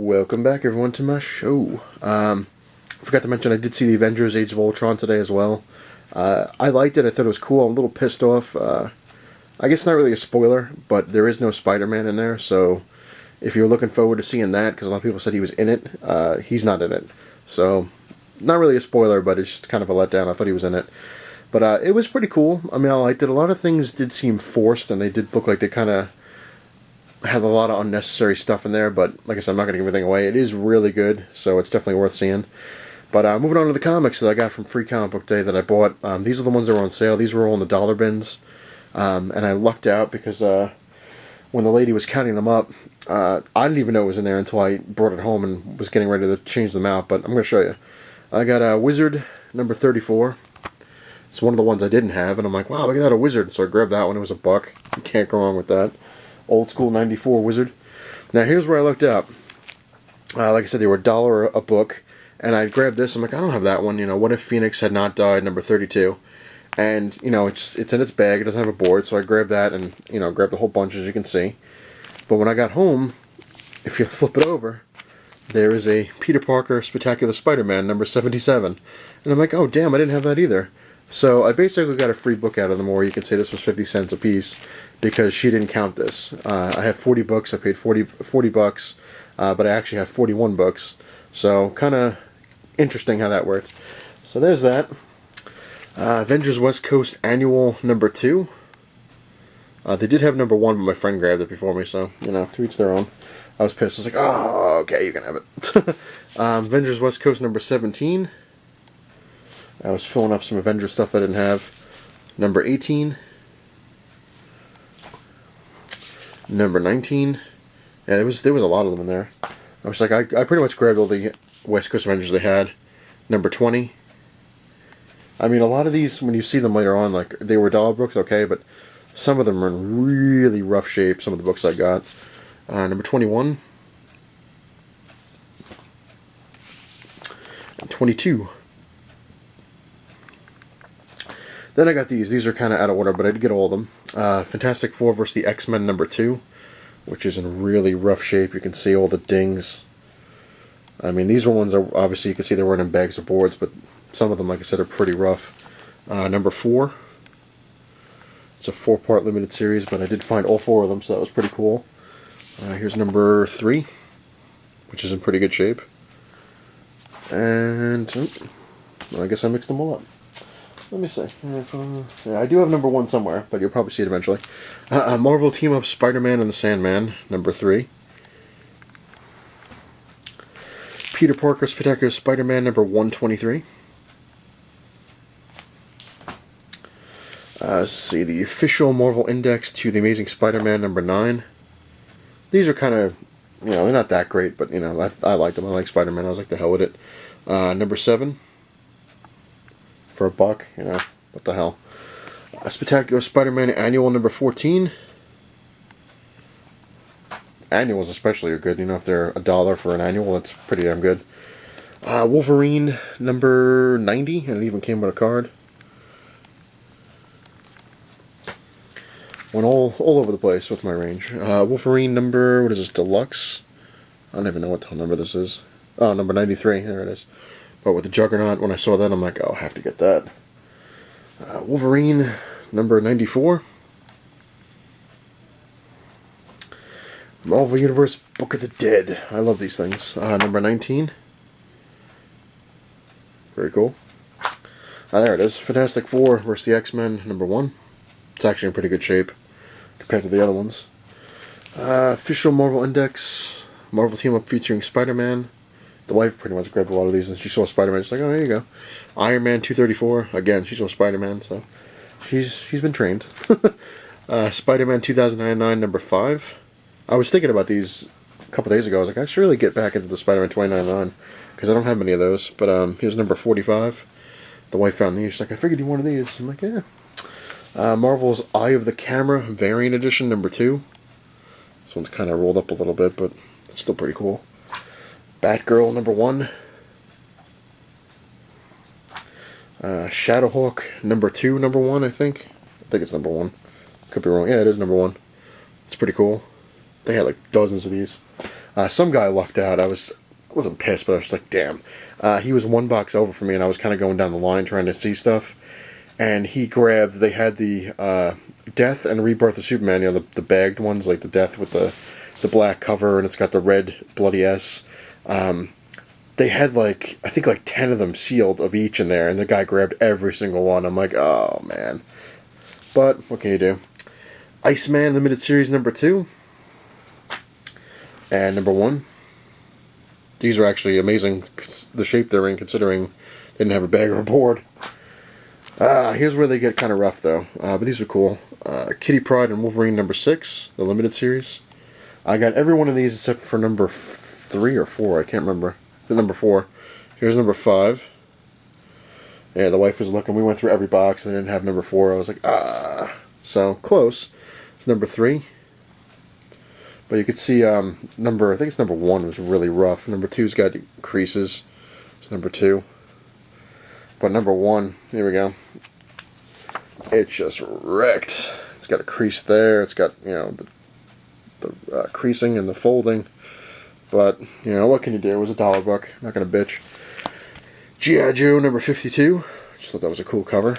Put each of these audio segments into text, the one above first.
Welcome back, everyone, to my show. Forgot to mention I did see the Avengers Age of Ultron today as well. I liked it. I thought it was cool. I'm a little pissed off. I guess not really a spoiler, but there is no Spider-Man in there, so if you're looking forward to seeing that, because a lot of people said he was in it, he's not in it. So, not really a spoiler, but it's just kind of a letdown. I thought he was in it. But it was pretty cool. I mean, I liked it. A lot of things did seem forced, and they did look like they kind of had a lot of unnecessary stuff in there, but like I said, I'm not going to give anything away. It is really good, so it's definitely worth seeing. But moving on to the comics that I got from Free Comic Book Day that I bought. These are the ones that were on sale. These were all in the dollar bins. And I lucked out because when the lady was counting them up, I didn't even know it was in there until I brought it home and was getting ready to change them out. But I'm going to show you. I got Wizard number 34. It's one of the ones I didn't have, and I'm like, wow, look at that, a Wizard. So I grabbed that one. It was $1. You can't go wrong with that. Old school 94 Wizard. Now here's where I looked up. Like I said, they were $1 a book, and I grabbed this. I'm like, I don't have that one. You know, What If Phoenix Had Not Died, number 32. And you know, it's in its bag. It doesn't have a board, so I grabbed that and grabbed the whole bunch, as you can see. But when I got home, if you flip it over, there is a Peter Parker Spectacular Spider-Man number 77, and I'm like, oh damn, I didn't have that either. So I basically got a free book out of them, or you can say this was 50 cents a piece, because she didn't count this. I have 40 books, I paid 40 bucks, but I actually have 41 books. So kind of interesting how that worked. So there's that. Avengers West Coast Annual number 2. They did have number 1, but my friend grabbed it before me, so, to each their own. I was pissed. I was like, oh, okay, you can have it. Avengers West Coast number 17. I was filling up some Avengers stuff I didn't have. Number 18. Number 19. Yeah, there was a lot of them in there. I was like, I pretty much grabbed all the West Coast Avengers they had. Number 20. I mean, a lot of these, when you see them later on, like, they were dollar books, okay, but some of them are in really rough shape, some of the books I got. Number 21. 22. Then I got these. These are kind of out of order, but I did get all of them. Fantastic Four vs. the X-Men number 2, which is in really rough shape. You can see all the dings. I mean, these are ones that obviously you can see they weren't in bags or boards, but some of them, like I said, are pretty rough. Number 4. It's a 4-part limited series, but I did find all 4 of them, so that was pretty cool. Here's number 3, which is in pretty good shape. And well, I guess I mixed them all up. Let me see. Yeah, I do have number 1 somewhere, but you'll probably see it eventually. Marvel Team Up Spider-Man and the Sandman, number 3. Peter Parker Spectacular Spider-Man, number 123. Let's see, the official Marvel Index to the Amazing Spider-Man, number 9. These are kind of, they're not that great, but, I like them. I like Spider-Man. I was like, the hell with it. Number 7. For $1, what the hell. Spectacular Spider-Man Annual number 14. Annuals especially are good. If they're $1 for an annual, that's pretty damn good. Wolverine number 90, and it even came with a card. Went all over the place with my range. Wolverine number, what is this, Deluxe? I don't even know what the hell number this is. Oh, number 93, there it is. But with the Juggernaut, when I saw that, I'm like, oh, I have to get that. Wolverine, number 94. Marvel Universe Book of the Dead. I love these things. Number 19. Very cool. There it is. Fantastic Four vs. the X-Men, number 1. It's actually in pretty good shape compared to the other ones. Official Marvel Index. Marvel Team Up featuring Spider-Man. The wife pretty much grabbed a lot of these, and she saw Spider-Man. She's like, oh, there you go. Iron Man 234. Again, she saw Spider-Man, so she's been trained. Spider-Man 2099, number 5. I was thinking about these a couple days ago. I was like, I should really get back into the Spider-Man 2099, because I don't have many of those. But here's number 45. The wife found these. She's like, I figured you wanted these. I'm like, yeah. Marvel's Eye of the Camera Variant Edition, number 2. This one's kind of rolled up a little bit, but it's still pretty cool. Batgirl, number 1. Shadowhawk, number 2, number 1, I think. I think it's number 1. Could be wrong. Yeah, it is number 1. It's pretty cool. They had like dozens of these. Some guy lucked out. I wasn't pissed, but I was like, damn. He was one box over for me, and I was kind of going down the line trying to see stuff. And he grabbed, they had the Death and Rebirth of Superman, you know, the bagged ones, like the Death with the black cover, and it's got the red bloody S. They had like, I think like 10 of them sealed of each in there, and the guy grabbed every single one. I'm like, oh man. But, what can you do? Iceman Limited Series number 2. And number 1. These are actually amazing, the shape they're in, considering they didn't have a bag or a board. Here's where they get kind of rough, though. But these are cool. Kitty Pryde and Wolverine number 6, the Limited Series. I got every one of these except for number 3 or 4. I can't remember. The number 4. Here's number 5. Yeah, the wife was looking. We went through every box and they didn't have number 4. I was like, ah. So, close. Number 3. But you could see I think it's number 1 was really rough. Number 2's got creases. It's number 2. But number 1, here we go. It's just wrecked. It's got a crease there. It's got, you know, the creasing and the folding. But, you know, what can you do? It was $1 buck. Not gonna bitch. G.I. Joe number 52. Just thought that was a cool cover.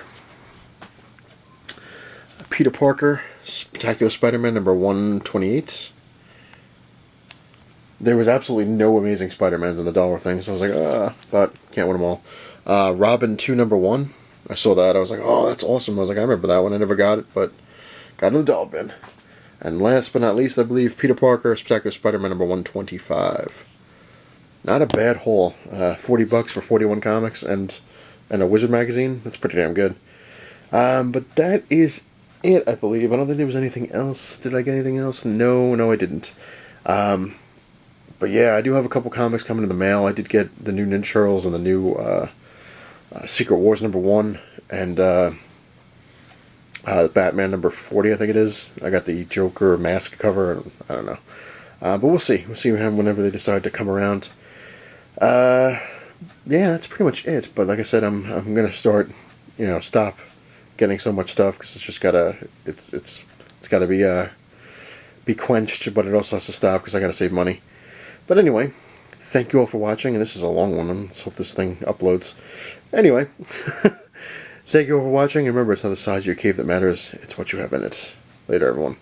Peter Parker, Spectacular Spider-Man number 128. There was absolutely no Amazing Spider-Mans in the dollar thing, so I was like, but can't win them all. Robin 2 number 1. I saw that. I was like, oh, that's awesome. I was like, I remember that one. I never got it, but got it in the dollar bin. And last but not least, I believe Peter Parker, Spectacular Spider-Man number 125. Not a bad haul. $40 for 41 comics and a Wizard magazine. That's pretty damn good. But that is it, I believe. I don't think there was anything else. Did I get anything else? No, I didn't. But yeah, I do have a couple comics coming in the mail. I did get the new Ninja Turtles and the new Secret Wars number 1 and Batman number 40, I think it is. I got the Joker mask cover. I don't know. But we'll see. We'll see whenever they decide to come around. Yeah, that's pretty much it. But like I said, I'm gonna start, you know, stop getting so much stuff because it's just gotta it's gotta be quenched, but it also has to stop because I gotta save money. But anyway, thank you all for watching, and this is a long one. Let's hope this thing uploads. Anyway, thank you all for watching, and remember, it's not the size of your cave that matters, it's what you have in it. Later, everyone.